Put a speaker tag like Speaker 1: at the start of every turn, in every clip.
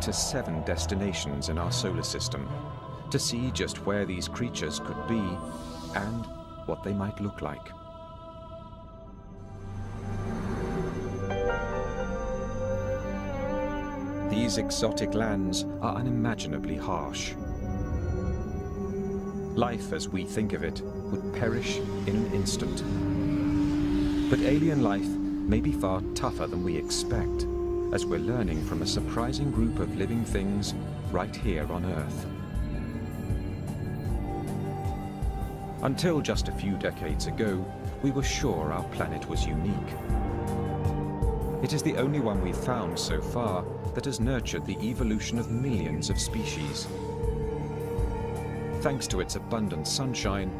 Speaker 1: to 7 destinations in our solar system to see just where these creatures could be and what they might look like. These exotic lands are unimaginably harsh. Life as we think of it would perish in an instant. But alien life may be far tougher than we expect, as we're learning from a surprising group of living things right here on Earth. Until just a few decades ago, we were sure our planet was unique. It is the only one we've found so far that has nurtured the evolution of millions of species. Thanks to its abundant sunshine,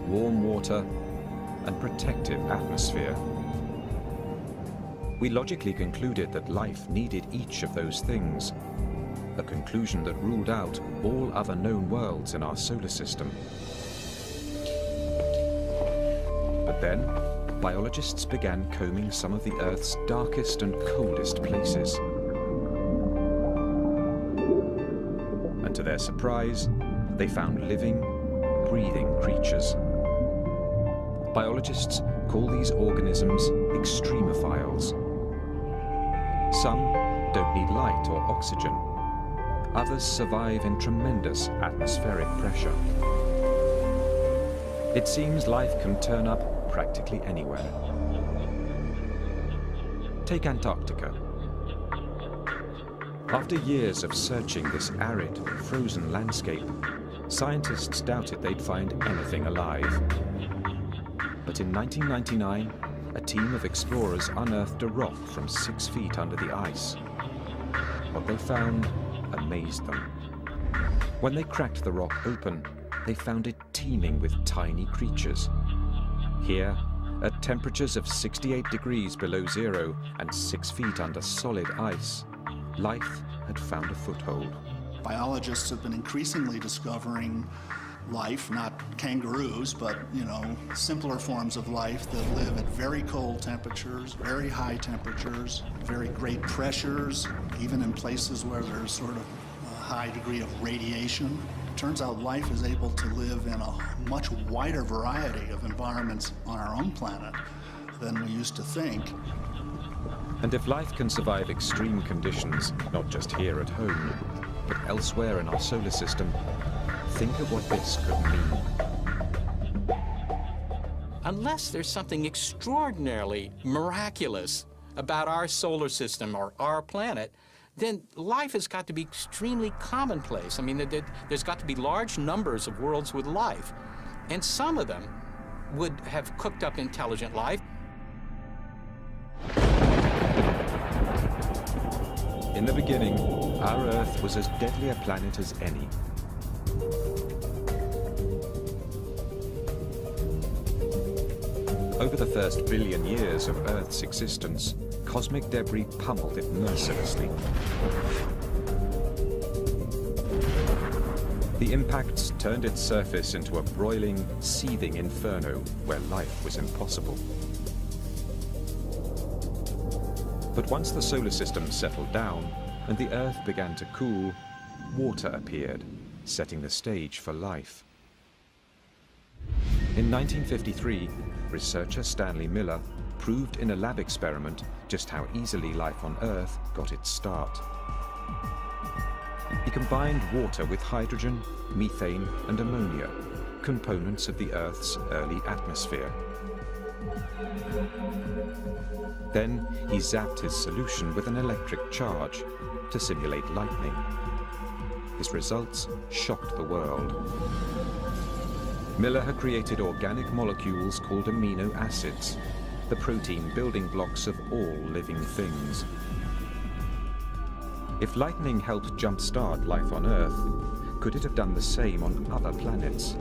Speaker 1: warm water, and protective atmosphere. We logically concluded that life needed each of those things, a conclusion that ruled out all other known worlds in our solar system. But then, biologists began combing some of the Earth's darkest and coldest places. And to their surprise, they found living, breathing creatures. Biologists call these organisms extremophiles. Some don't need light or oxygen. Others survive in tremendous atmospheric pressure. It seems life can turn up practically anywhere. Take Antarctica. After years of searching this arid, frozen landscape, scientists doubted they'd find anything alive. But in 1999, a team of explorers unearthed a rock from 6 feet under the ice. What they found amazed them. When they cracked the rock open, they found it teeming with tiny creatures. Here, at temperatures of 68 degrees below zero and 6 feet under solid ice, life had found a foothold.
Speaker 2: Biologists have been increasingly discovering life, not kangaroos, but, simpler forms of life that live at very cold temperatures, very high temperatures, very great pressures, even in places where there's sort of a high degree of radiation. It turns out life is able to live in a much wider variety of environments on our own planet than we used to think.
Speaker 1: And if life can survive extreme conditions, not just here at home, but elsewhere in our solar system, think of what this could mean.
Speaker 3: Unless there's something extraordinarily miraculous about our solar system or our planet, then life has got to be extremely commonplace. I mean, there's got to be large numbers of worlds with life, and some of them would have cooked up intelligent life.
Speaker 1: In the beginning, our Earth was as deadly a planet as any. Over the first billion years of Earth's existence, cosmic debris pummeled it mercilessly. The impacts turned its surface into a broiling, seething inferno where life was impossible. But once the solar system settled down and the Earth began to cool, water appeared, setting the stage for life. In 1953, researcher Stanley Miller proved in a lab experiment just how easily life on Earth got its start. He combined water with hydrogen, methane, and ammonia, components of the Earth's early atmosphere. Then he zapped his solution with an electric charge to simulate lightning. His results shocked the world. Miller had created organic molecules called amino acids, the protein building blocks of all living things. If lightning helped jumpstart life on Earth, could it have done the same on other planets?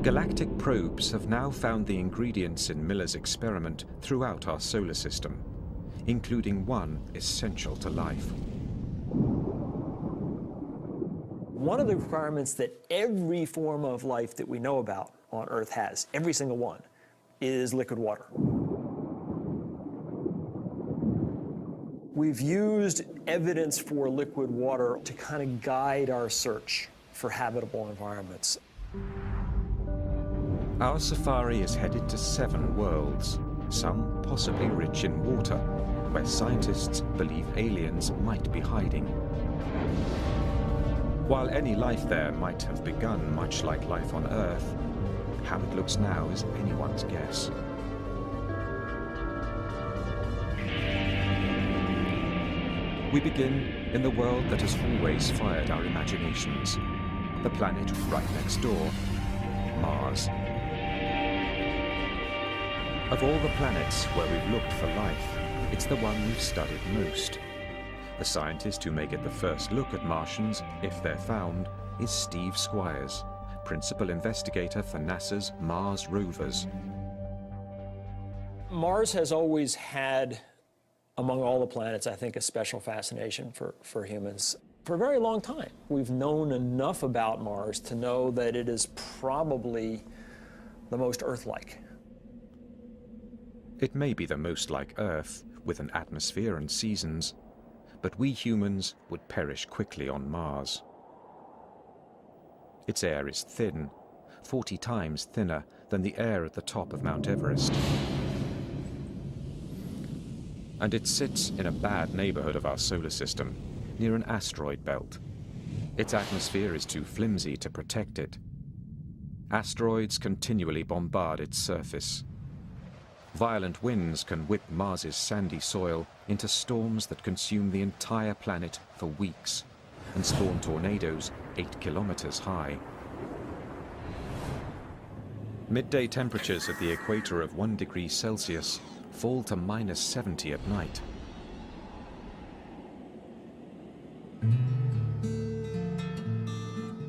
Speaker 1: Galactic probes have now found the ingredients in Miller's experiment throughout our solar system, including one essential to life.
Speaker 4: One of the requirements that every form of life that we know about on Earth has, every single one, is liquid water. We've used evidence for liquid water to kind of guide our search for habitable environments.
Speaker 1: Our safari is headed to 7 worlds, some possibly rich in water, where scientists believe aliens might be hiding. While any life there might have begun much like life on Earth, how it looks now is anyone's guess. We begin in the world that has always fired our imaginations, the planet right next door, Mars. Of all the planets where we've looked for life, it's the one we've studied most. The scientist who may get the first look at Martians, if they're found, is Steve Squyres, principal investigator for NASA's Mars rovers.
Speaker 4: Mars has always had, among all the planets, I think, a special fascination for humans. For a very long time, we've known enough about Mars to know that it is probably the most Earth-like.
Speaker 1: It may be the most like Earth, with an atmosphere and seasons, but we humans would perish quickly on Mars. Its air is thin, 40 times thinner than the air at the top of Mount Everest. And it sits in a bad neighborhood of our solar system, near an asteroid belt. Its atmosphere is too flimsy to protect it. Asteroids continually bombard its surface. Violent winds can whip Mars's sandy soil into storms that consume the entire planet for weeks and spawn tornadoes 8 kilometers high. Midday temperatures at the equator of 1 degree Celsius fall to -70 at night.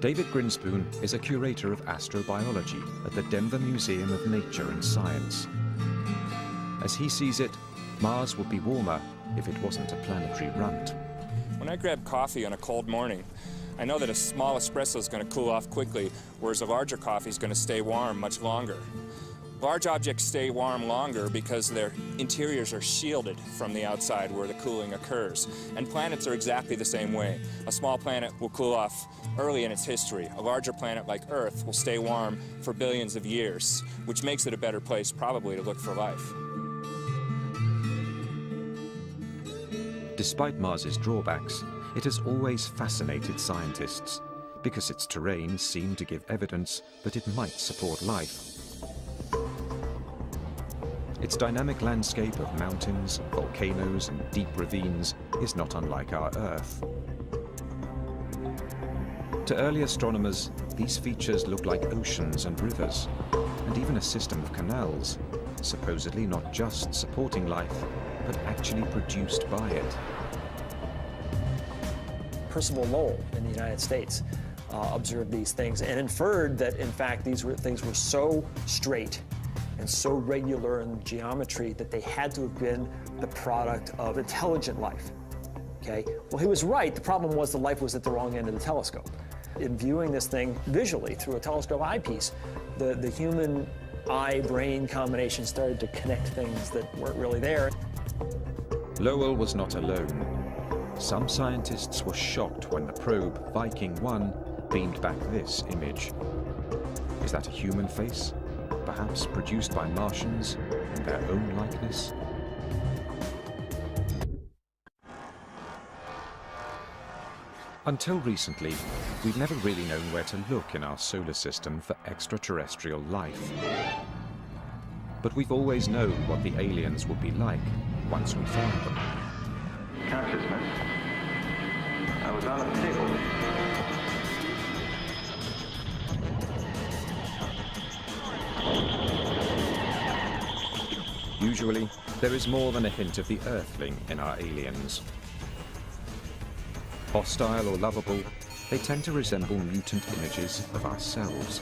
Speaker 1: David Grinspoon is a curator of astrobiology at the Denver Museum of Nature and Science. As he sees it, Mars would be warmer if it wasn't a planetary runt.
Speaker 5: When I grab coffee on a cold morning, I know that a small espresso is going to cool off quickly, whereas a larger coffee is going to stay warm much longer. Large objects stay warm longer because their interiors are shielded from the outside where the cooling occurs. And planets are exactly the same way. A small planet will cool off early in its history. A larger planet like Earth will stay warm for billions of years, which makes it a better place probably to look for life.
Speaker 1: Despite Mars's drawbacks, it has always fascinated scientists because its terrain seemed to give evidence that it might support life. Its dynamic landscape of mountains, volcanoes, and deep ravines is not unlike our Earth. To early astronomers, these features look like oceans and rivers, and even a system of canals, supposedly not just supporting life, but actually produced by it.
Speaker 4: Percival Lowell in the United States observed these things and inferred that, in fact, these things were so straight and so regular in geometry that they had to have been the product of intelligent life. Okay? Well, he was right. The problem was the life was at the wrong end of the telescope. In viewing this thing visually through a telescope eyepiece, the human eye-brain combination started to connect things that weren't really there.
Speaker 1: Lowell was not alone. Some scientists were shocked when the probe Viking 1 beamed back this image. Is that a human face? Perhaps produced by Martians in their own likeness? Until recently, we've never really known where to look in our solar system for extraterrestrial life. But we've always known what the aliens would be like once we found them.
Speaker 6: Consciousness. I was on a table.
Speaker 1: Usually, there is more than a hint of the Earthling in our aliens. Hostile or lovable, they tend to resemble mutant images of ourselves.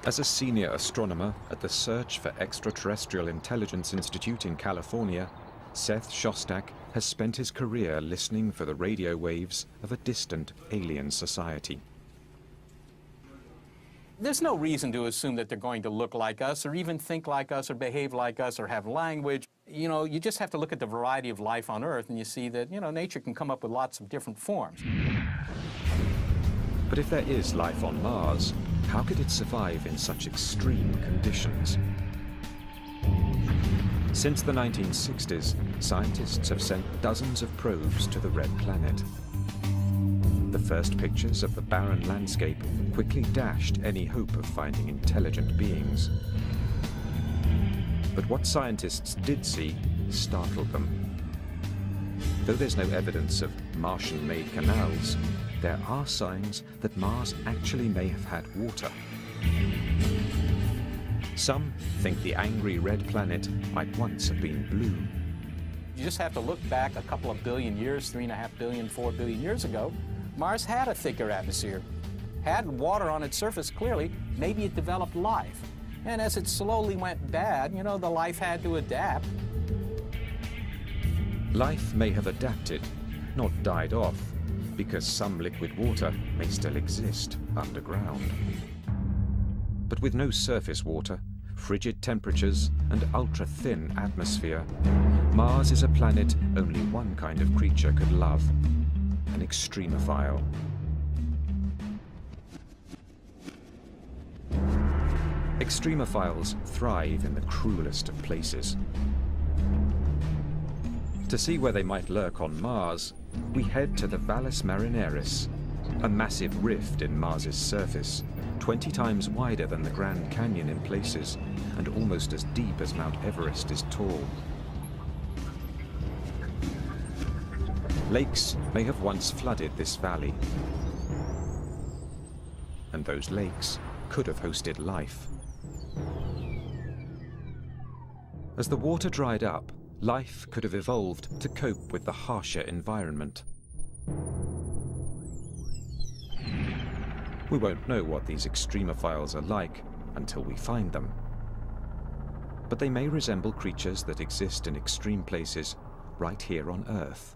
Speaker 1: As a senior astronomer at the Search for Extraterrestrial Intelligence Institute in California, Seth Shostak has spent his career listening for the radio waves of a distant alien society.
Speaker 3: There's no reason to assume that they're going to look like us or even think like us or behave like us or have language. You know, you just have to look at the variety of life on Earth and you see that, you know, nature can come up with lots of different forms.
Speaker 1: But if there is life on Mars, how could it survive in such extreme conditions? Since the 1960s, scientists have sent dozens of probes to the Red Planet. The first pictures of the barren landscape quickly dashed any hope of finding intelligent beings. But what scientists did see startled them. Though there's no evidence of Martian-made canals, there are signs that Mars actually may have had water. Some think the angry red planet might once have been blue.
Speaker 3: You just have to look back a couple of billion years, 3.5 billion, 4 billion years ago. Mars had a thicker atmosphere, had water on its surface clearly. Maybe it developed life. And as it slowly went bad, you know, the life had to adapt.
Speaker 1: Life may have adapted, not died off, because some liquid water may still exist underground. But with no surface water, frigid temperatures, and ultra-thin atmosphere, Mars is a planet only one kind of creature could love, an extremophile. Extremophiles thrive in the cruelest of places. To see where they might lurk on Mars, we head to the Valles Marineris, a massive rift in Mars's surface, 20 times wider than the Grand Canyon in places, and almost as deep as Mount Everest is tall. Lakes may have once flooded this valley, and those lakes could have hosted life. As the water dried up, life could have evolved to cope with the harsher environment. We won't know what these extremophiles are like until we find them. But they may resemble creatures that exist in extreme places right here on Earth.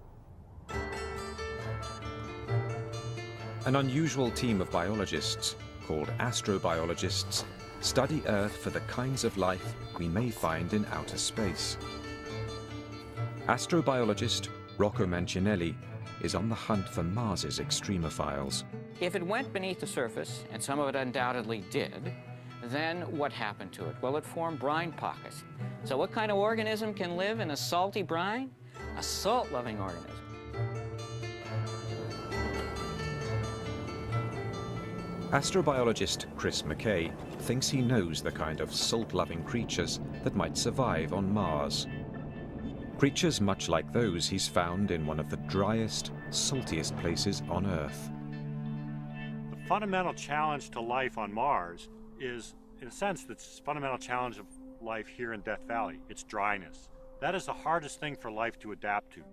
Speaker 1: An unusual team of biologists, called astrobiologists, study Earth for the kinds of life we may find in outer space. Astrobiologist Rocco Mancinelli is on the hunt for Mars's extremophiles.
Speaker 7: If it went beneath the surface, and some of it undoubtedly did, then what happened to it? Well, it formed brine pockets. So what kind of organism can live in a salty brine? A salt-loving organism.
Speaker 1: Astrobiologist Chris McKay thinks he knows the kind of salt-loving creatures that might survive on Mars. Creatures much like those he's found in one of the driest, saltiest places on Earth.
Speaker 8: The fundamental challenge to life on Mars is, in a sense, the fundamental challenge of life here in Death Valley. It's dryness. That is the hardest thing for life to adapt to.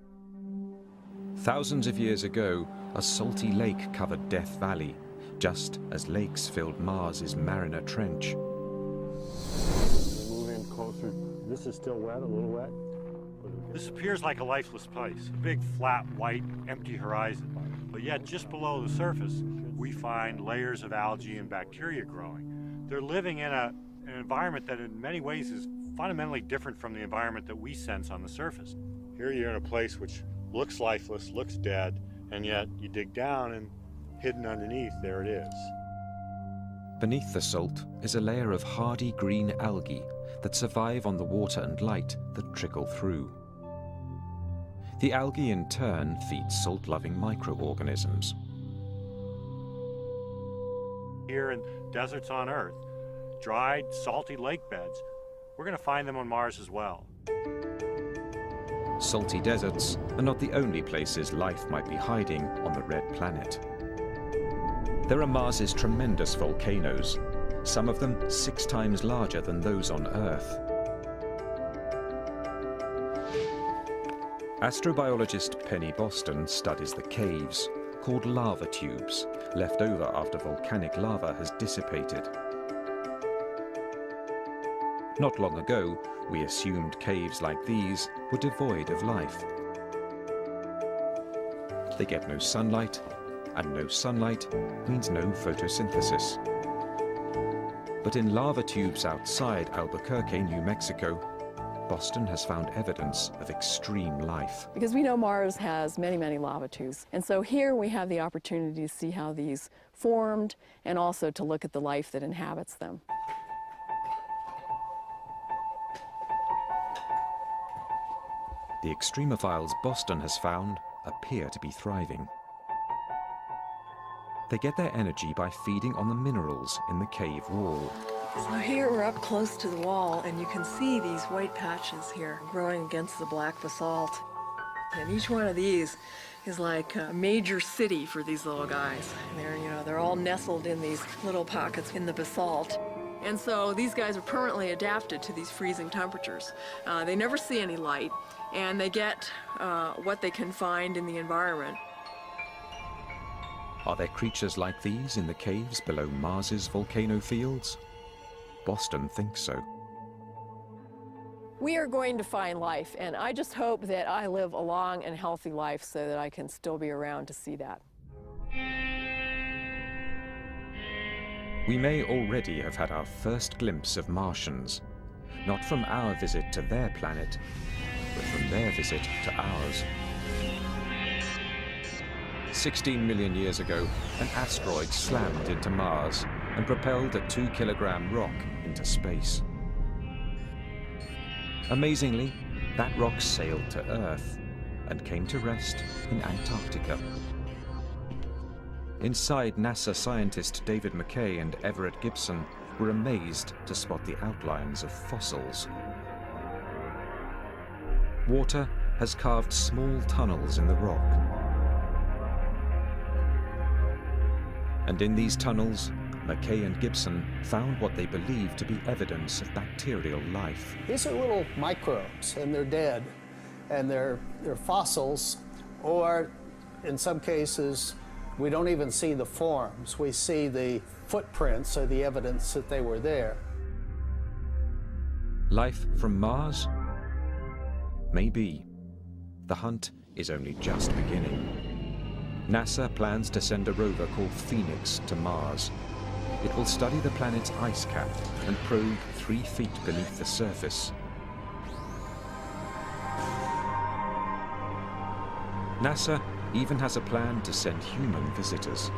Speaker 1: Thousands of years ago, a salty lake covered Death Valley, just as lakes filled Mars's Mariner Trench.
Speaker 9: Move in closer. This is still wet, a little wet.
Speaker 8: This appears like a lifeless place, a big, flat, white, empty horizon. But yet, just below the surface, we find layers of algae and bacteria growing. They're living in an environment that in many ways is fundamentally different from the environment that we sense on the surface. Here you're in a place which looks lifeless, looks dead, and yet you dig down and hidden underneath, there it is.
Speaker 1: Beneath the salt is a layer of hardy green algae that survive on the water and light that trickle through. The algae in turn feeds salt-loving microorganisms.
Speaker 8: Here in deserts on Earth, dried, salty lake beds, we're going to find them on Mars as well.
Speaker 1: Salty deserts are not the only places life might be hiding on the red planet. There are Mars's tremendous volcanoes, some of them 6 times larger than those on Earth. Astrobiologist Penny Boston studies the caves, called lava tubes, left over after volcanic lava has dissipated. Not long ago, we assumed caves like these were devoid of life. They get no sunlight, and no sunlight means no photosynthesis. But in lava tubes outside Albuquerque, New Mexico, Boston has found evidence of extreme life.
Speaker 10: Because we know Mars has many, many lava tubes. And so here we have the opportunity to see how these formed and also to look at the life that inhabits them.
Speaker 1: The extremophiles Boston has found appear to be thriving. They get their energy by feeding on the minerals in the cave wall.
Speaker 10: So here we're up close to the wall, and you can see these white patches here growing against the black basalt. And each one of these is like a major city for these little guys. And they're all nestled in these little pockets in the basalt. And so these guys are permanently adapted to these freezing temperatures. They never see any light, and they get what they can find in the environment.
Speaker 1: Are there creatures like these in the caves below Mars's volcano fields? Boston thinks so.
Speaker 10: We are going to find life, and I just hope that I live a long and healthy life so that I can still be around to see that.
Speaker 1: We may already have had our first glimpse of Martians, not from our visit to their planet, but from their visit to ours. 16 million years ago, an asteroid slammed into Mars and propelled a 2-kilogram rock into space. Amazingly, that rock sailed to Earth and came to rest in Antarctica. Inside, NASA scientist David McKay and Everett Gibson were amazed to spot the outlines of fossils. Water has carved small tunnels in the rock. And in these tunnels, McKay and Gibson found what they believed to be evidence of bacterial life.
Speaker 11: These are little microbes, and they're dead, and they're fossils, or in some cases, we don't even see the forms. We see the footprints or the evidence that they were there.
Speaker 1: Life from Mars? Maybe. The hunt is only just beginning. NASA plans to send a rover called Phoenix to Mars. It will study the planet's ice cap and probe 3 feet beneath the surface. NASA even has a plan to send human visitors.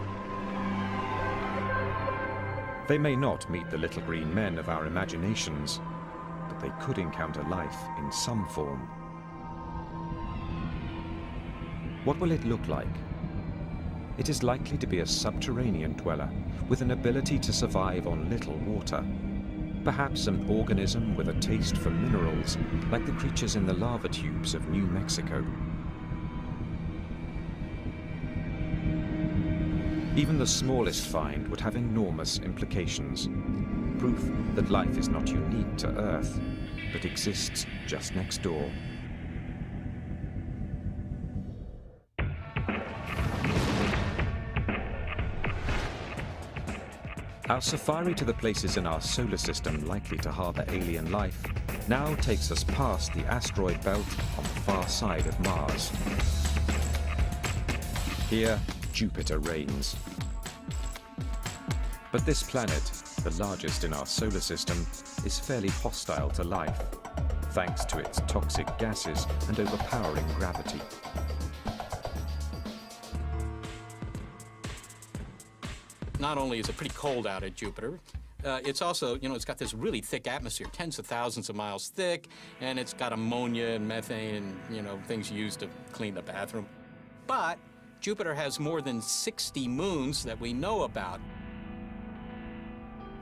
Speaker 1: They may not meet the little green men of our imaginations, but they could encounter life in some form. What will it look like? It is likely to be a subterranean dweller with an ability to survive on little water. Perhaps an organism with a taste for minerals, like the creatures in the lava tubes of New Mexico. Even the smallest find would have enormous implications. Proof that life is not unique to Earth, but exists just next door. Our safari to the places in our solar system likely to harbor alien life now takes us past the asteroid belt on the far side of Mars. Here, Jupiter reigns. But this planet, the largest in our solar system, is fairly hostile to life, thanks to its toxic gases and overpowering gravity.
Speaker 3: Not only is it pretty cold out at Jupiter, it's also, it's got this really thick atmosphere, tens of thousands of miles thick, and it's got ammonia and methane and, things used to clean the bathroom. But Jupiter has more than 60 moons that we know about.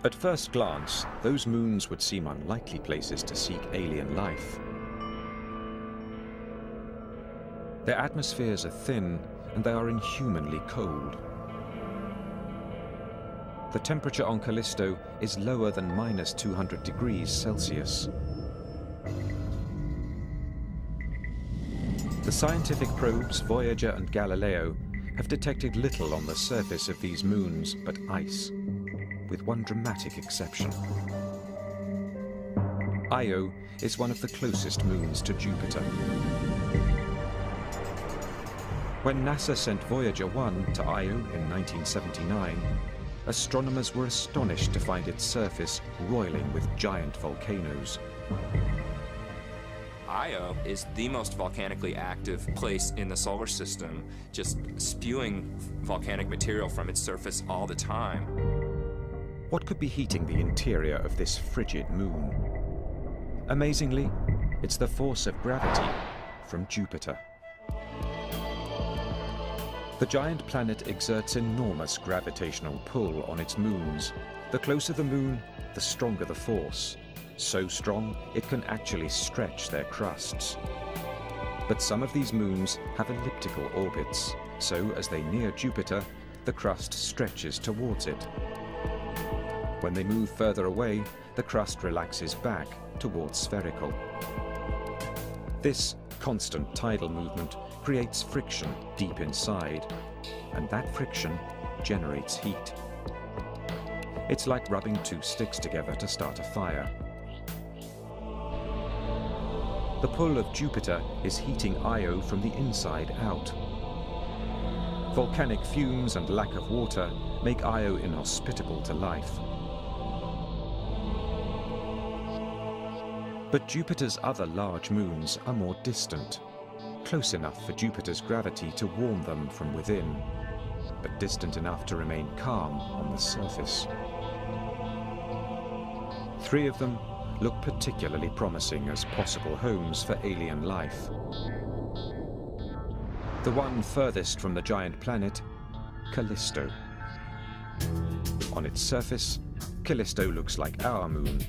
Speaker 1: At first glance, those moons would seem unlikely places to seek alien life. Their atmospheres are thin, and they are inhumanly cold. The temperature on Callisto is lower than -200 degrees Celsius. The scientific probes Voyager and Galileo have detected little on the surface of these moons but ice, with one dramatic exception. Io is one of the closest moons to Jupiter. When NASA sent Voyager 1 to Io in 1979, astronomers were astonished to find its surface roiling with giant volcanoes.
Speaker 5: Io is the most volcanically active place in the solar system, just spewing volcanic material from its surface all the time.
Speaker 1: What could be heating the interior of this frigid moon? Amazingly, it's the force of gravity from Jupiter. The giant planet exerts enormous gravitational pull on its moons. The closer the moon, the stronger the force. So strong, it can actually stretch their crusts. But some of these moons have elliptical orbits, so as they near Jupiter, the crust stretches towards it. When they move further away, the crust relaxes back towards spherical. This constant tidal movement creates friction deep inside, and that friction generates heat. It's like rubbing two sticks together to start a fire. The pull of Jupiter is heating Io from the inside out. Volcanic fumes and lack of water make Io inhospitable to life. But Jupiter's other large moons are more distant, close enough for Jupiter's gravity to warm them from within, but distant enough to remain calm on the surface. 3 of them look particularly promising as possible homes for alien life. The one furthest from the giant planet, Callisto. On its surface, Callisto looks like our moon,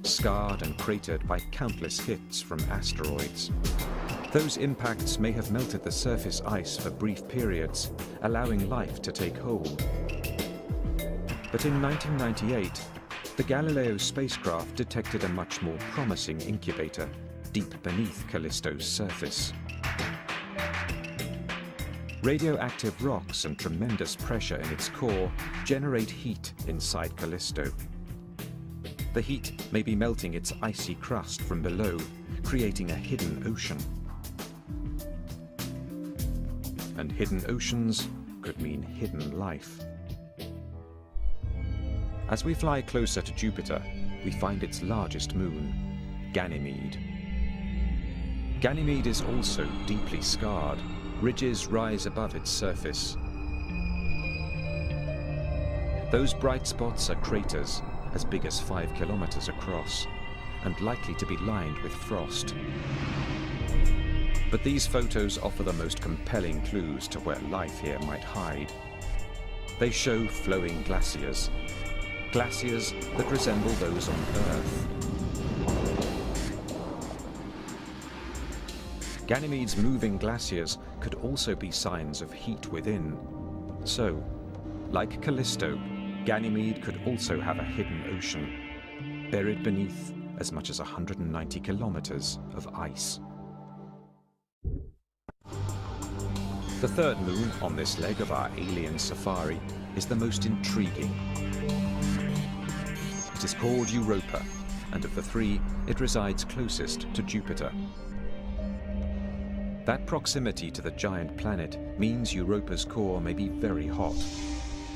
Speaker 1: scarred and cratered by countless hits from asteroids. Those impacts may have melted the surface ice for brief periods, allowing life to take hold. But in 1998, the Galileo spacecraft detected a much more promising incubator deep beneath Callisto's surface. Radioactive rocks and tremendous pressure in its core generate heat inside Callisto. The heat may be melting its icy crust from below, creating a hidden ocean. And hidden oceans could mean hidden life. As we fly closer to Jupiter, we find its largest moon, Ganymede. Ganymede is also deeply scarred. Ridges rise above its surface. Those bright spots are craters as big as 5 kilometers across and likely to be lined with frost. But these photos offer the most compelling clues to where life here might hide. They show flowing glaciers, glaciers that resemble those on Earth. Ganymede's moving glaciers could also be signs of heat within. So, like Callisto, Ganymede could also have a hidden ocean, buried beneath as much as 190 kilometers of ice. The third moon on this leg of our alien safari is the most intriguing. It is called Europa, and of the 3, it resides closest to Jupiter. That proximity to the giant planet means Europa's core may be very hot,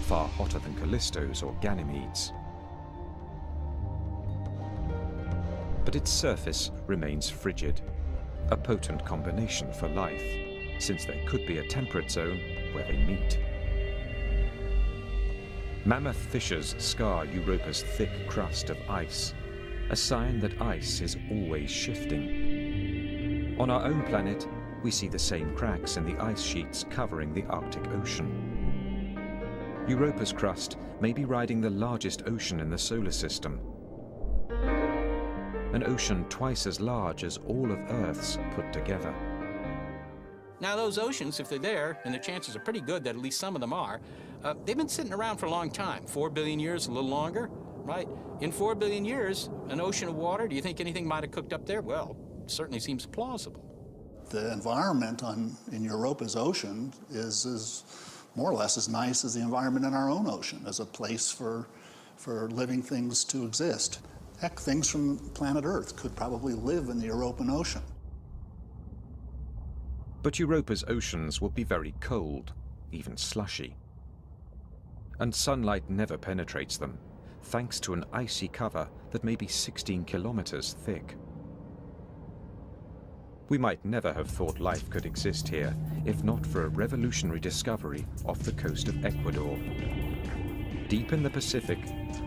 Speaker 1: far hotter than Callisto's or Ganymede's. But its surface remains frigid, a potent combination for life, since there could be a temperate zone where they meet. Mammoth fissures scar Europa's thick crust of ice, a sign that ice is always shifting. On our own planet, we see the same cracks in the ice sheets covering the Arctic Ocean. Europa's crust may be riding the largest ocean in the solar system, an ocean twice as large as all of Earth's put together.
Speaker 3: Now, those oceans, if they're there, and the chances are pretty good that at least some of them are, they've been sitting around for a long time, 4 billion years, a little longer, right? In 4 billion years, an ocean of water, do you think anything might have cooked up there? Well, it certainly seems plausible.
Speaker 2: The environment in Europa's ocean is more or less as nice as the environment in our own ocean, as a place for living things to exist. Heck, things from planet Earth could probably live in the European Ocean.
Speaker 1: But Europa's oceans will be very cold, even slushy. And sunlight never penetrates them, thanks to an icy cover that may be 16 kilometers thick. We might never have thought life could exist here if not for a revolutionary discovery off the coast of Ecuador. Deep in the Pacific,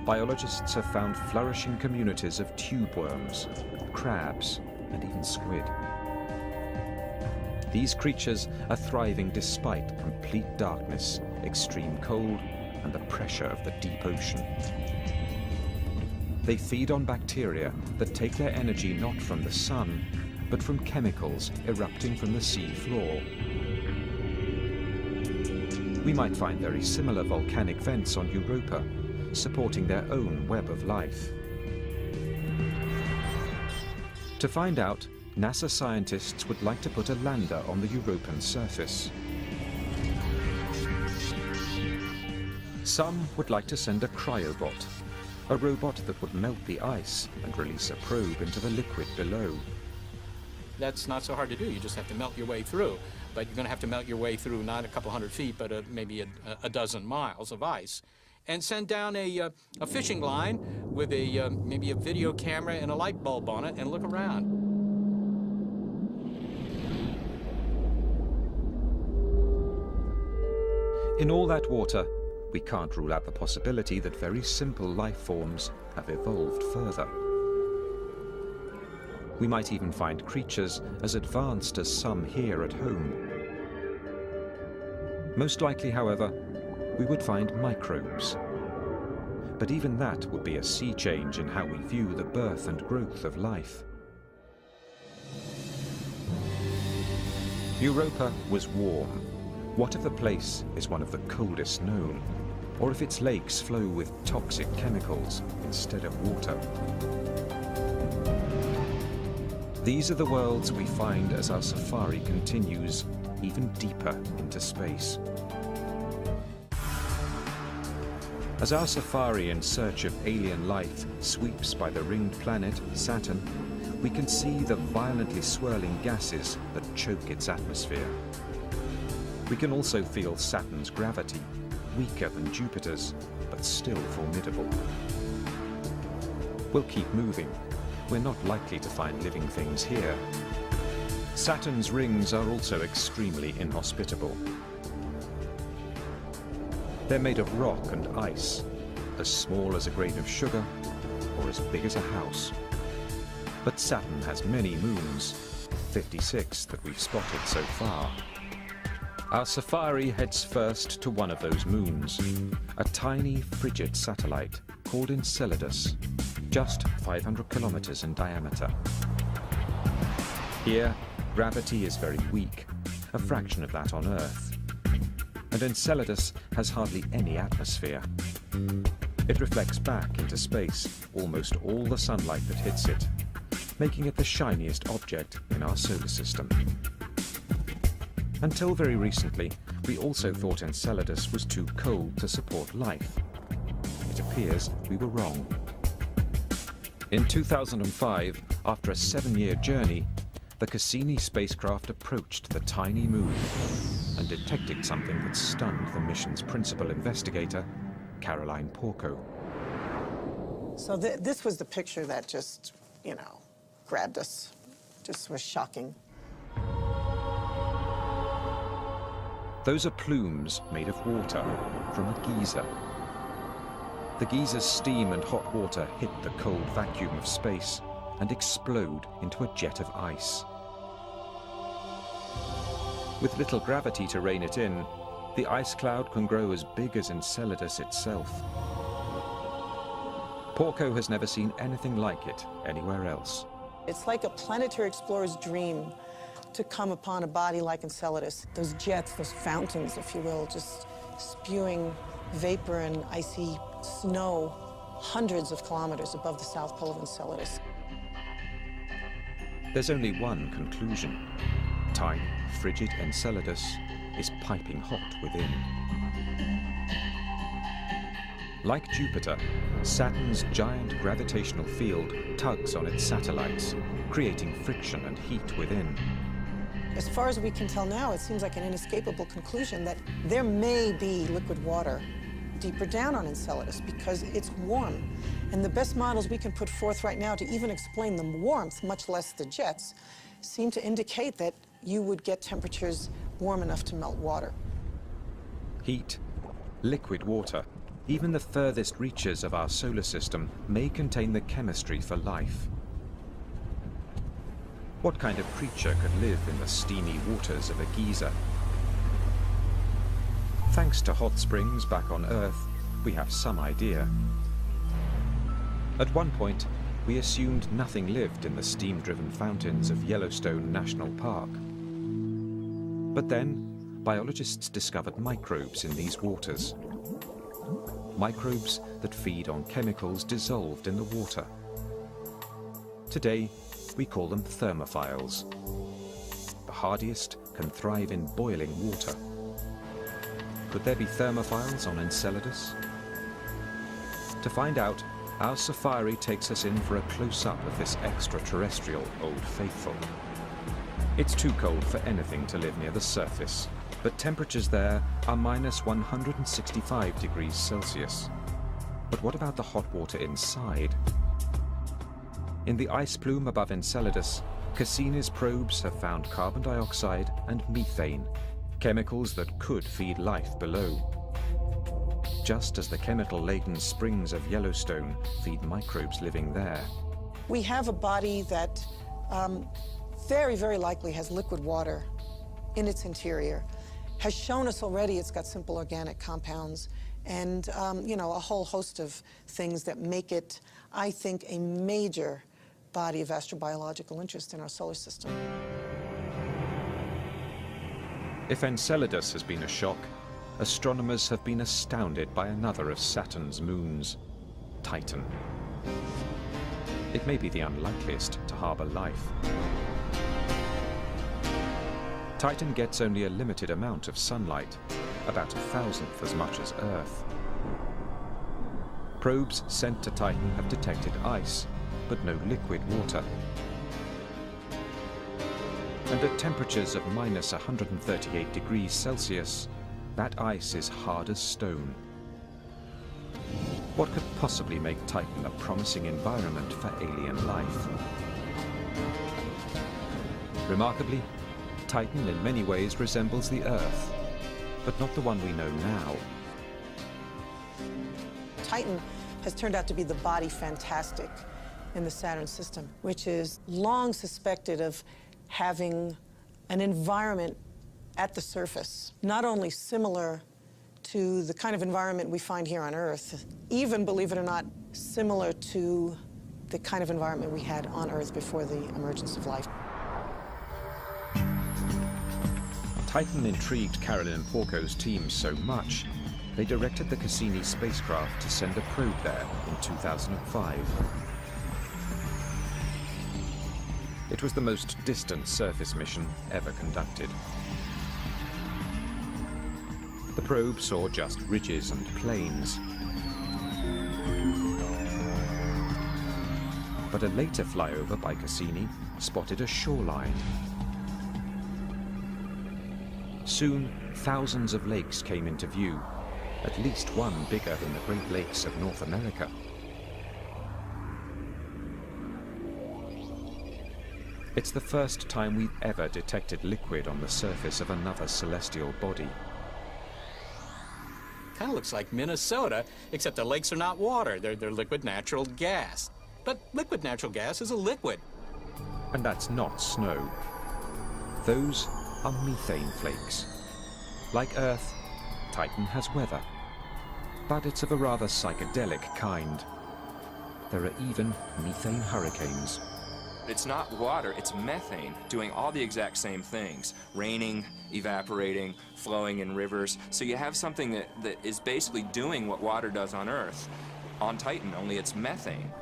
Speaker 1: biologists have found flourishing communities of tube worms, crabs, and even squid. These creatures are thriving despite complete darkness, extreme cold, and the pressure of the deep ocean. They feed on bacteria that take their energy not from the sun, but from chemicals erupting from the sea floor. We might find very similar volcanic vents on Europa, supporting their own web of life. To find out, NASA scientists would like to put a lander on the Europan surface. Some would like to send a cryobot, a robot that would melt the ice and release a probe into the liquid below.
Speaker 3: That's not so hard to do. You just have to melt your way through. But you're going to have to melt your way through not a couple hundred feet, but maybe a dozen miles of ice. And send down a fishing line with maybe a video camera and a light bulb on it and look around.
Speaker 1: In all that water, we can't rule out the possibility that very simple life forms have evolved further. We might even find creatures as advanced as some here at home. Most likely, however, we would find microbes. But even that would be a sea change in how we view the birth and growth of life. Europa was warm. What if the place is one of the coldest known? Or if its lakes flow with toxic chemicals instead of water? These are the worlds we find as our safari continues even deeper into space. As our safari in search of alien life sweeps by the ringed planet, Saturn, we can see the violently swirling gases that choke its atmosphere. We can also feel Saturn's gravity, weaker than Jupiter's, but still formidable. We'll keep moving. We're not likely to find living things here. Saturn's rings are also extremely inhospitable. They're made of rock and ice, as small as a grain of sugar or as big as a house. But Saturn has many moons, 56 that we've spotted so far. Our safari heads first to one of those moons, a tiny frigid satellite called Enceladus, just 500 kilometers in diameter. Here, gravity is very weak, a fraction of that on Earth. And Enceladus has hardly any atmosphere. It reflects back into space almost all the sunlight that hits it, making it the shiniest object in our solar system. Until very recently, we also thought Enceladus was too cold to support life. It appears we were wrong. In 2005, after a 7-year journey, the Cassini spacecraft approached the tiny moon and detected something that stunned the mission's principal investigator, Caroline Porco.
Speaker 12: So this was the picture that just, grabbed us. Just was shocking.
Speaker 1: Those are plumes made of water from a geyser. The geyser's steam and hot water hit the cold vacuum of space and explode into a jet of ice. With little gravity to rein it in, the ice cloud can grow as big as Enceladus itself. Porco has never seen anything like it anywhere else.
Speaker 12: It's like a planetary explorer's dream to come upon a body like Enceladus. Those jets, those fountains, if you will, just spewing vapor and icy snow hundreds of kilometers above the south pole of Enceladus.
Speaker 1: There's only one conclusion. Tiny, frigid Enceladus is piping hot within. Like Jupiter, Saturn's giant gravitational field tugs on its satellites, creating friction and heat within.
Speaker 12: As far as we can tell now, it seems like an inescapable conclusion that there may be liquid water deeper down on Enceladus because it's warm. And the best models we can put forth right now to even explain the warmth, much less the jets, seem to indicate that you would get temperatures warm enough to melt water.
Speaker 1: Heat, liquid water, even the furthest reaches of our solar system may contain the chemistry for life. What kind of creature could live in the steamy waters of a geyser? Thanks to hot springs back on Earth, we have some idea. At one point, we assumed nothing lived in the steam-driven fountains of Yellowstone National Park. But then, biologists discovered microbes in these waters. Microbes that feed on chemicals dissolved in the water. Today, we call them thermophiles. The hardiest can thrive in boiling water. Could there be thermophiles on Enceladus? To find out, our safari takes us in for a close-up of this extraterrestrial Old Faithful. It's too cold for anything to live near the surface, but temperatures there are minus 165 degrees Celsius. But what about the hot water inside? In the ice plume above Enceladus, Cassini's probes have found carbon dioxide and methane, chemicals that could feed life below. Just as the chemical-laden springs of Yellowstone feed microbes living there.
Speaker 12: We have a body that very, very likely has liquid water in its interior, has shown us already it's got simple organic compounds, and you know, a whole host of things that make it, I think, a major body of astrobiological interest in our solar system.
Speaker 1: If Enceladus has been a shock, astronomers have been astounded by another of Saturn's moons, Titan. It may be the unlikeliest to harbor life. Titan gets only a limited amount of sunlight, about 1,000th as much as Earth. Probes sent to Titan have detected ice, but no liquid water. And at temperatures of minus 138 degrees Celsius, that ice is hard as stone. What could possibly make Titan a promising environment for alien life? Remarkably, Titan in many ways resembles the Earth, but not the one we know now.
Speaker 12: Titan has turned out to be the body fantastic in the Saturn system, which is long suspected of having an environment at the surface, not only similar to the kind of environment we find here on Earth, even, believe it or not, similar to the kind of environment we had on Earth before the emergence of life.
Speaker 1: Titan intrigued Carolyn Porco's team so much, they directed the Cassini spacecraft to send a probe there in 2005. It was the most distant surface mission ever conducted. The probe saw just ridges and plains. But a later flyover by Cassini spotted a shoreline. Soon, thousands of lakes came into view, at least one bigger than the Great Lakes of North America. It's the first time we've ever detected liquid on the surface of another celestial body.
Speaker 3: Kind of looks like Minnesota, except the lakes are not water. They're liquid natural gas. But liquid natural gas is a liquid.
Speaker 1: And that's not snow. Those are methane flakes. Like Earth, Titan has weather. But it's of a rather psychedelic kind. There are even methane hurricanes.
Speaker 5: It's not water, it's methane, doing all the exact same things. Raining, evaporating, flowing in rivers. So you have something that is basically doing what water does on Earth. On Titan, only it's methane.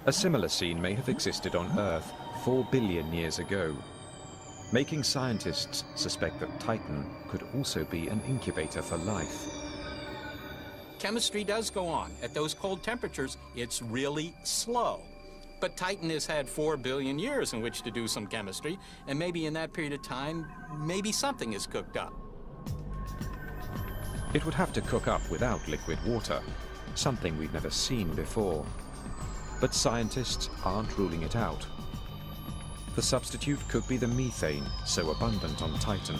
Speaker 1: A similar scene may have existed on Earth 4 billion years ago, making scientists suspect that Titan could also be an incubator for life.
Speaker 3: Chemistry does go on. At those cold temperatures, it's really slow. But Titan has had 4 billion years in which to do some chemistry, and maybe in that period of time, maybe something is cooked up.
Speaker 1: It would have to cook up without liquid water, something we've never seen before. But scientists aren't ruling it out. The substitute could be the methane, so abundant on Titan.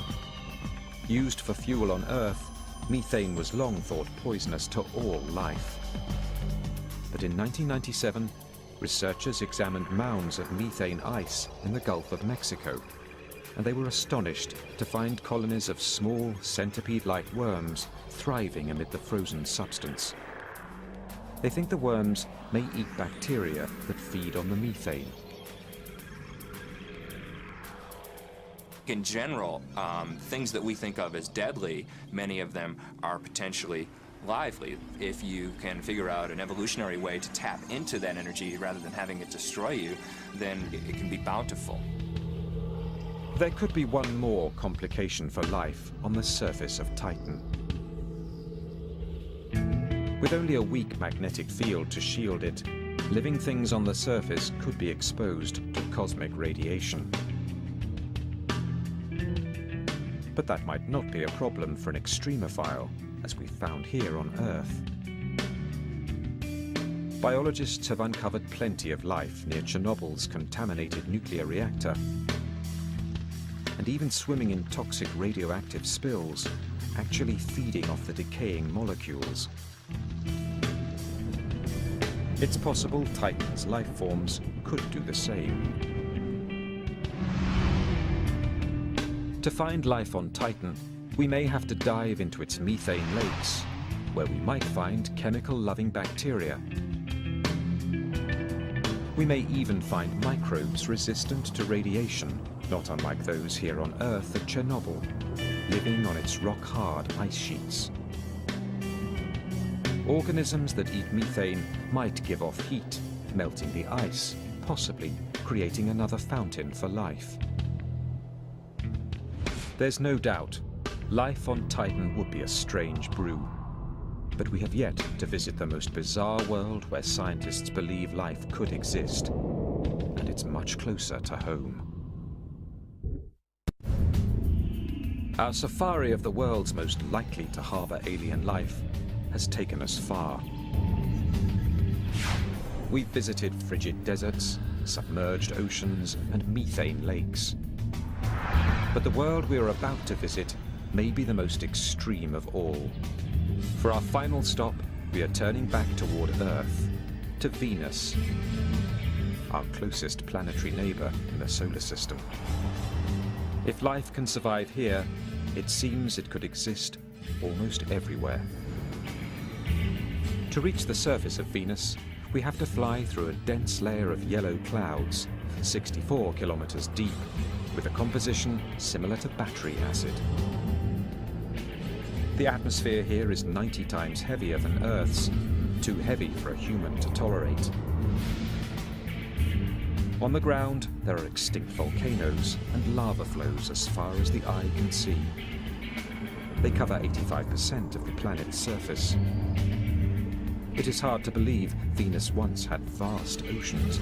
Speaker 1: Used for fuel on Earth, methane was long thought poisonous to all life. But in 1997, researchers examined mounds of methane ice in the Gulf of Mexico, and they were astonished to find colonies of small centipede-like worms thriving amid the frozen substance. They think the worms may eat bacteria that feed on the methane.
Speaker 5: In general, things that we think of as deadly, many of them are potentially lively. If you can figure out an evolutionary way to tap into that energy rather than having it destroy you, then it can be bountiful.
Speaker 1: There could be one more complication for life on the surface of Titan. With only a weak magnetic field to shield it, living things on the surface could be exposed to cosmic radiation. But that might not be a problem for an extremophile, as we found here on Earth. Biologists have uncovered plenty of life near Chernobyl's contaminated nuclear reactor, and even swimming in toxic radioactive spills, actually feeding off the decaying molecules. It's possible Titan's life forms could do the same. To find life on Titan, we may have to dive into its methane lakes, where we might find chemical-loving bacteria. We may even find microbes resistant to radiation, not unlike those here on Earth at Chernobyl, living on its rock-hard ice sheets. Organisms that eat methane might give off heat, melting the ice, possibly creating another fountain for life. There's no doubt, life on Titan would be a strange brew. But we have yet to visit the most bizarre world where scientists believe life could exist. And it's much closer to home. Our safari of the world's most likely to harbor alien life has taken us far. We've visited frigid deserts, submerged oceans, and methane lakes. But the world we are about to visit may be the most extreme of all. For our final stop, we are turning back toward Earth, to Venus, our closest planetary neighbor in the solar system. If life can survive here, it seems it could exist almost everywhere. To reach the surface of Venus, we have to fly through a dense layer of yellow clouds, 64 kilometers deep, with a composition similar to battery acid. The atmosphere here is 90 times heavier than Earth's, too heavy for a human to tolerate. On the ground, there are extinct volcanoes and lava flows as far as the eye can see. They cover 85% of the planet's surface. It is hard to believe Venus once had vast oceans.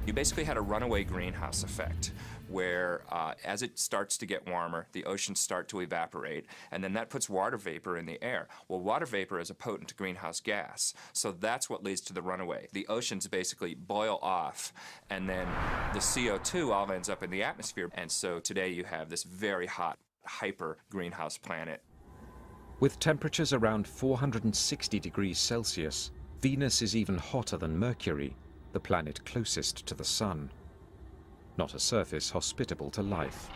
Speaker 5: You basically had a runaway greenhouse effect, where as it starts to get warmer, the oceans start to evaporate, and then that puts water vapor in the air. Well, water vapor is a potent greenhouse gas, so that's what leads to the runaway. The oceans basically boil off, and then the CO2 all ends up in the atmosphere, and so today you have this very hot, hyper greenhouse planet.
Speaker 1: With temperatures around 460 degrees Celsius, Venus is even hotter than Mercury, the planet closest to the Sun. Not a surface hospitable to life.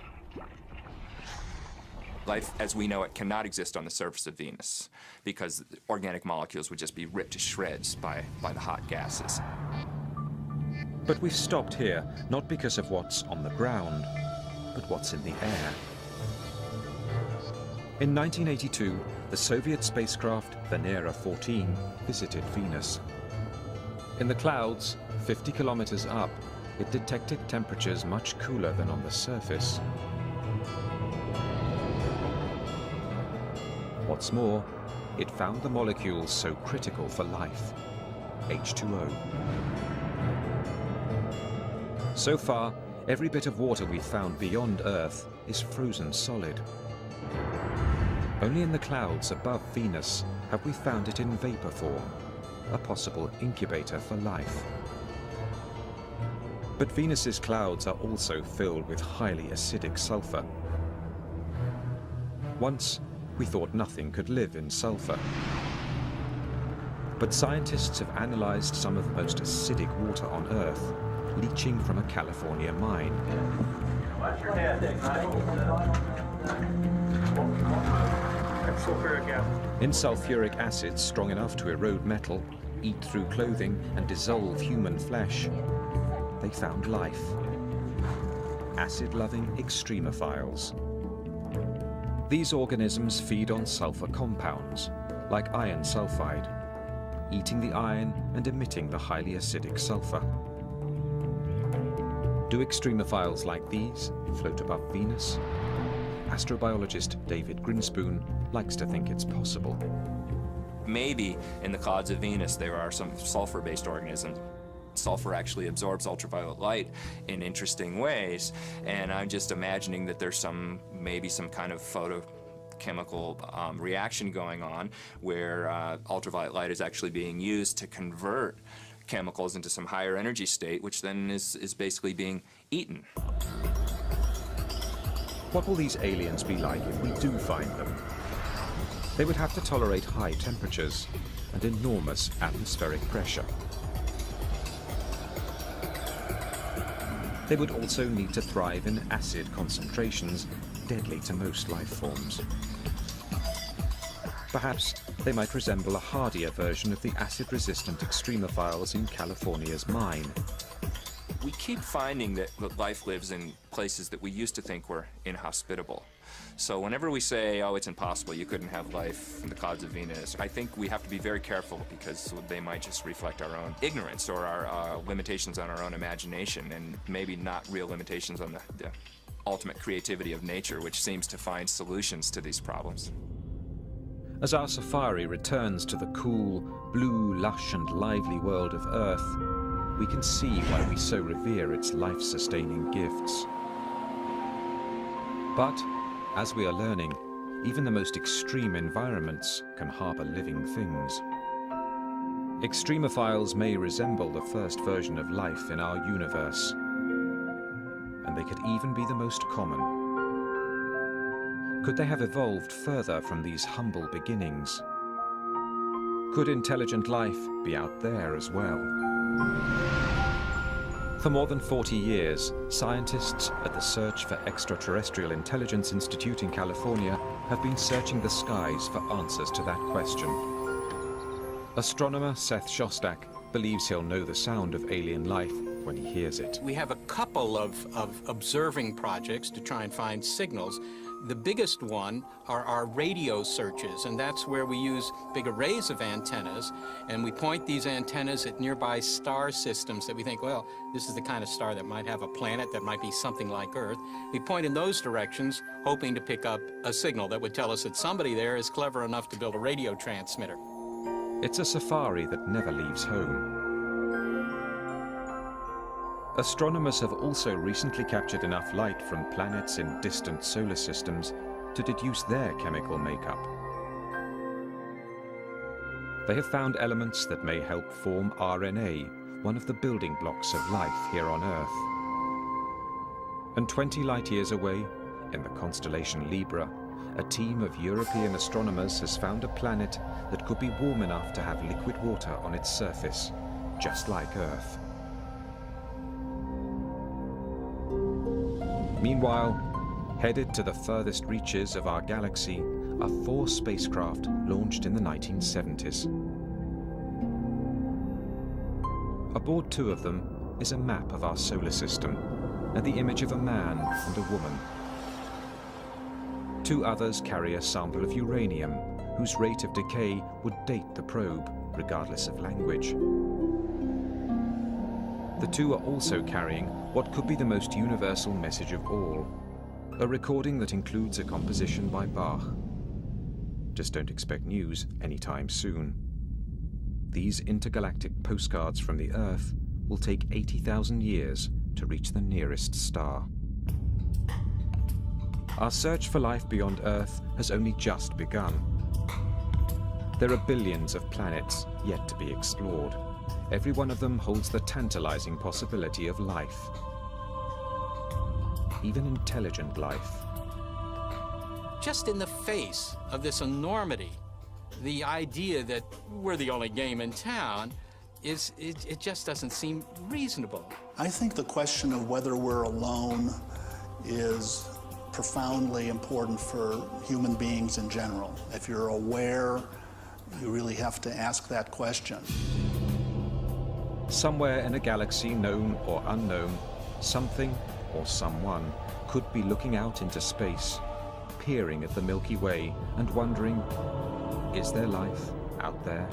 Speaker 5: Life, as we know it, cannot exist on the surface of Venus because organic molecules would just be ripped to shreds by the hot gases.
Speaker 1: But we've stopped here, not because of what's on the ground, but what's in the air. In 1982, the Soviet spacecraft Venera 14 visited Venus. In the clouds, 50 kilometers up, it detected temperatures much cooler than on the surface. What's more, it found the molecules so critical for life, H2O. So far, every bit of water we've found beyond Earth is frozen solid. Only in the clouds above Venus have we found it in vapor form, a possible incubator for life. But Venus's clouds are also filled with highly acidic sulfur. Once, we thought nothing could live in sulfur. But scientists have analyzed some of the most acidic water on Earth, leaching from a California mine.
Speaker 6: Watch your head,
Speaker 1: In sulfuric acid strong enough to erode metal, eat through clothing, and dissolve human flesh, they found life. Acid-loving extremophiles. These organisms feed on sulfur compounds, like iron sulfide, eating the iron and emitting the highly acidic sulfur. Do extremophiles like these float above Venus? Astrobiologist David Grinspoon likes to think it's possible.
Speaker 5: Maybe in the clouds of Venus there are some sulfur-based organisms. Sulfur actually absorbs ultraviolet light in interesting ways, and I'm just imagining that there's maybe some kind of photochemical reaction going on where ultraviolet light is actually being used to convert chemicals into some higher energy state, which then is basically being eaten.
Speaker 1: What will these aliens be like if we do find them? They would have to tolerate high temperatures and enormous atmospheric pressure. They would also need to thrive in acid concentrations deadly to most life forms. Perhaps they might resemble a hardier version of the acid-resistant extremophiles in California's mine.
Speaker 5: We keep finding that life lives in places that we used to think were inhospitable. So whenever we say, oh, it's impossible, you couldn't have life in the clouds of Venus, I think we have to be very careful because they might just reflect our own ignorance or our limitations on our own imagination, and maybe not real limitations on the ultimate creativity of nature, which seems to find solutions to these problems.
Speaker 1: As our safari returns to the cool, blue, lush and lively world of Earth, we can see why we so revere its life-sustaining gifts. But, as we are learning, even the most extreme environments can harbor living things. Extremophiles may resemble the first version of life in our universe, and they could even be the most common. Could they have evolved further from these humble beginnings? Could intelligent life be out there as well? For more than 40 years, scientists at the Search for Extraterrestrial Intelligence Institute in California have been searching the skies for answers to that question. Astronomer Seth Shostak believes he'll know the sound of alien life when he hears it.
Speaker 3: We have a couple of observing projects to try and find signals. The biggest one are our radio searches, and that's where we use big arrays of antennas, and we point these antennas at nearby star systems that we think, well, this is the kind of star that might have a planet that might be something like Earth. We point in those directions, hoping to pick up a signal that would tell us that somebody there is clever enough to build a radio transmitter.
Speaker 1: It's a safari that never leaves home. Astronomers have also recently captured enough light from planets in distant solar systems to deduce their chemical makeup. They have found elements that may help form RNA, one of the building blocks of life here on Earth. And 20 light-years away, in the constellation Libra, a team of European astronomers has found a planet that could be warm enough to have liquid water on its surface, just like Earth. Meanwhile, headed to the furthest reaches of our galaxy are 4 spacecraft launched in the 1970s. Aboard 2 of them is a map of our solar system and the image of a man and a woman. 2 others carry a sample of uranium, whose rate of decay would date the probe, regardless of language. The 2 are also carrying what could be the most universal message of all, a recording that includes a composition by Bach. Just don't expect news anytime soon. These intergalactic postcards from the Earth will take 80,000 years to reach the nearest star. Our search for life beyond Earth has only just begun. There are billions of planets yet to be explored. every one of them holds the tantalizing possibility of life. Even intelligent life.
Speaker 3: Just in the face of this enormity, the idea that we're the only game in town, it just doesn't seem reasonable.
Speaker 2: I think the question of whether we're alone is profoundly important for human beings in general. If you're aware, you really have to ask that question.
Speaker 1: Somewhere in a galaxy known or unknown, something or someone could be looking out into space, peering at the Milky Way and wondering, is there life out there?